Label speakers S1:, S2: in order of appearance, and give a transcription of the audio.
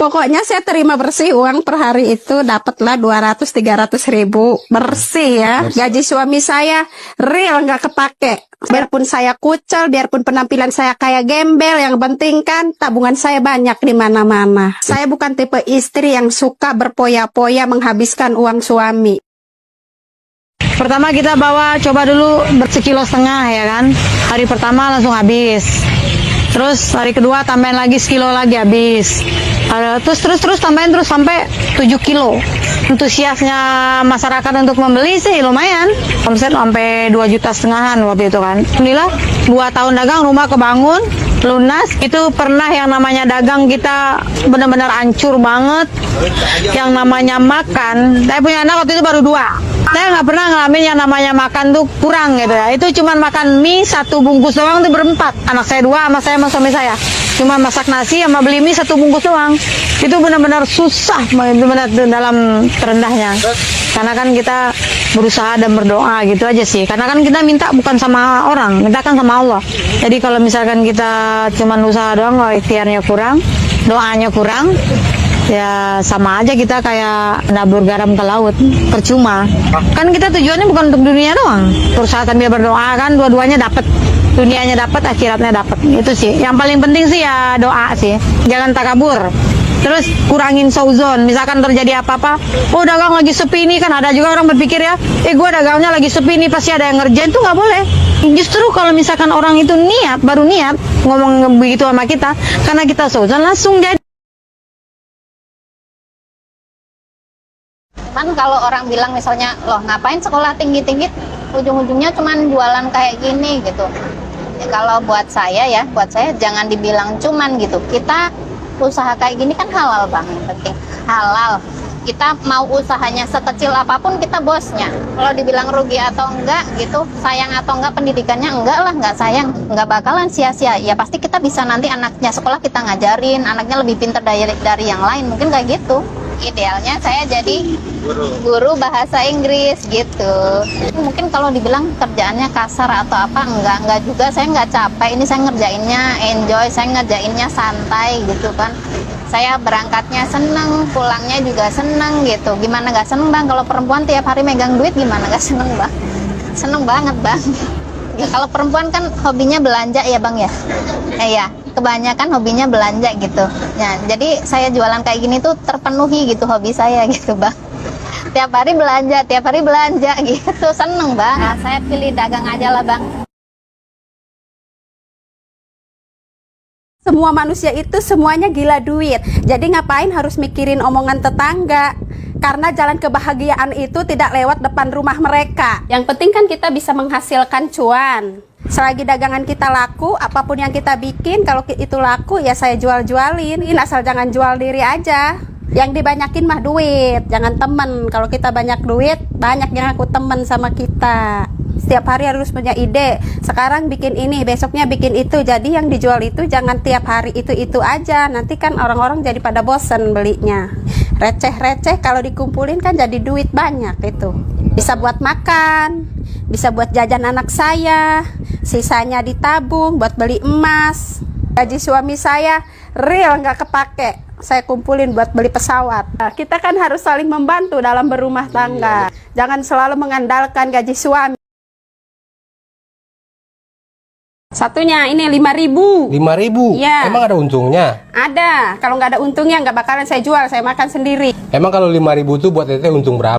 S1: Pokoknya saya terima bersih uang per hari itu dapatlah 200-300 ribu bersih ya. Gaji suami saya real nggak kepake. Biarpun saya kucel, biarpun penampilan saya kayak gembel, yang penting kan tabungan saya banyak di mana-mana. Saya bukan tipe istri yang suka berpoya-poya menghabiskan uang suami.
S2: Pertama kita coba dulu bersekilo setengah ya kan. Hari pertama langsung habis. Terus hari kedua tambahin lagi sekilo lagi habis. Terus tambahin terus sampai 7 kilo. Antusiasnya masyarakat untuk membeli sih lumayan. Omset sampai 2,5 juta waktu itu kan. Alhamdulillah 2 tahun dagang rumah kebangun, lunas. Itu pernah yang namanya dagang kita benar-benar hancur banget. Yang namanya makan, saya punya anak waktu itu baru 2. Saya nggak pernah ngalamin yang namanya makan tuh kurang gitu ya. Itu cuma makan mie 1 bungkus doang tuh berempat. Anak saya 2 sama saya sama suami saya. Cuma masak nasi sama beli mie 1 bungkus doang. Itu benar-benar susah, benar-benar dalam terendahnya. Karena kan kita berusaha dan berdoa gitu aja sih. Karena kan kita minta bukan sama orang, minta kan sama Allah. Jadi kalau misalkan kita cuma usaha doang, kalau ikhtiarnya kurang, doanya kurang, ya sama aja kita kayak nabur garam ke laut, percuma. Kan kita tujuannya bukan untuk dunia doang. Berusaha sambil berdoa kan dua-duanya dapat. Dunianya dapat, akhiratnya dapat. Itu sih. Yang paling penting sih ya doa sih. Jangan takabur. Terus kurangin sauzon. Misalkan terjadi apa-apa, oh dagang lagi sepi nih, kan ada juga orang berpikir ya, gue dagangnya lagi sepi nih, pasti ada yang ngerjain. Tuh nggak boleh. Justru kalau misalkan orang itu baru niat ngomong begitu sama kita, karena kita sauzon langsung jadi.
S3: Kan kalau orang bilang misalnya, loh ngapain sekolah tinggi-tinggi, ujung-ujungnya cuman jualan kayak gini gitu. Ya, kalau buat saya jangan dibilang cuman gitu. Kita usaha kayak gini kan halal bang, yang penting halal. Kita mau usahanya sekecil apapun kita bosnya. Kalau dibilang rugi atau enggak gitu, sayang atau enggak pendidikannya, enggak lah, enggak sayang, enggak bakalan sia-sia. Ya pasti kita bisa nanti anaknya sekolah kita ngajarin, anaknya lebih pintar dari yang lain, mungkin kayak gitu. Idealnya saya jadi guru bahasa Inggris gitu. Mungkin kalau dibilang kerjaannya kasar atau apa, enggak juga. Saya enggak capek, ini saya ngerjainnya enjoy, saya ngerjainnya santai gitu kan. Saya berangkatnya seneng, pulangnya juga seneng gitu. Gimana gak seneng bang? Kalau perempuan tiap hari megang duit gimana gak seneng bang? Seneng banget bang. Ya, kalau perempuan kan hobinya belanja ya bang ya. Iya, kebanyakan hobinya belanja gitu. Ya, jadi saya jualan kayak gini tuh terpenuhi gitu hobi saya gitu bang. Tiap hari belanja gitu, seneng bang. Nah, saya pilih dagang aja lah bang.
S1: Semua manusia itu semuanya gila duit. Jadi ngapain harus mikirin omongan tetangga? Karena jalan kebahagiaan itu tidak lewat depan rumah mereka. Yang penting kan kita bisa menghasilkan cuan. Selagi dagangan kita laku, apapun yang kita bikin, kalau itu laku ya saya jual-jualin. Asal jangan jual diri aja. Yang dibanyakin mah duit, jangan temen. Kalau kita banyak duit, banyak yang aku temen sama kita. Setiap hari harus punya ide. Sekarang bikin ini, besoknya bikin itu. Jadi yang dijual itu jangan tiap hari itu aja. Nanti kan orang-orang jadi pada bosen belinya. Receh-receh kalau dikumpulin kan jadi duit banyak itu. Bisa buat makan, bisa buat jajan anak saya, sisanya ditabung buat beli emas. Gaji suami saya real nggak kepake, saya kumpulin buat beli pesawat. Nah, kita kan harus saling membantu dalam berumah tangga. Jangan selalu mengandalkan gaji suami. Satunya ini 5.000.
S4: 5.000?
S1: Iya.
S4: Emang ada untungnya?
S1: Ada. Kalau nggak ada untungnya nggak bakalan saya jual, saya makan sendiri.
S4: Emang kalau 5.000 tuh buat teteh untung berapa?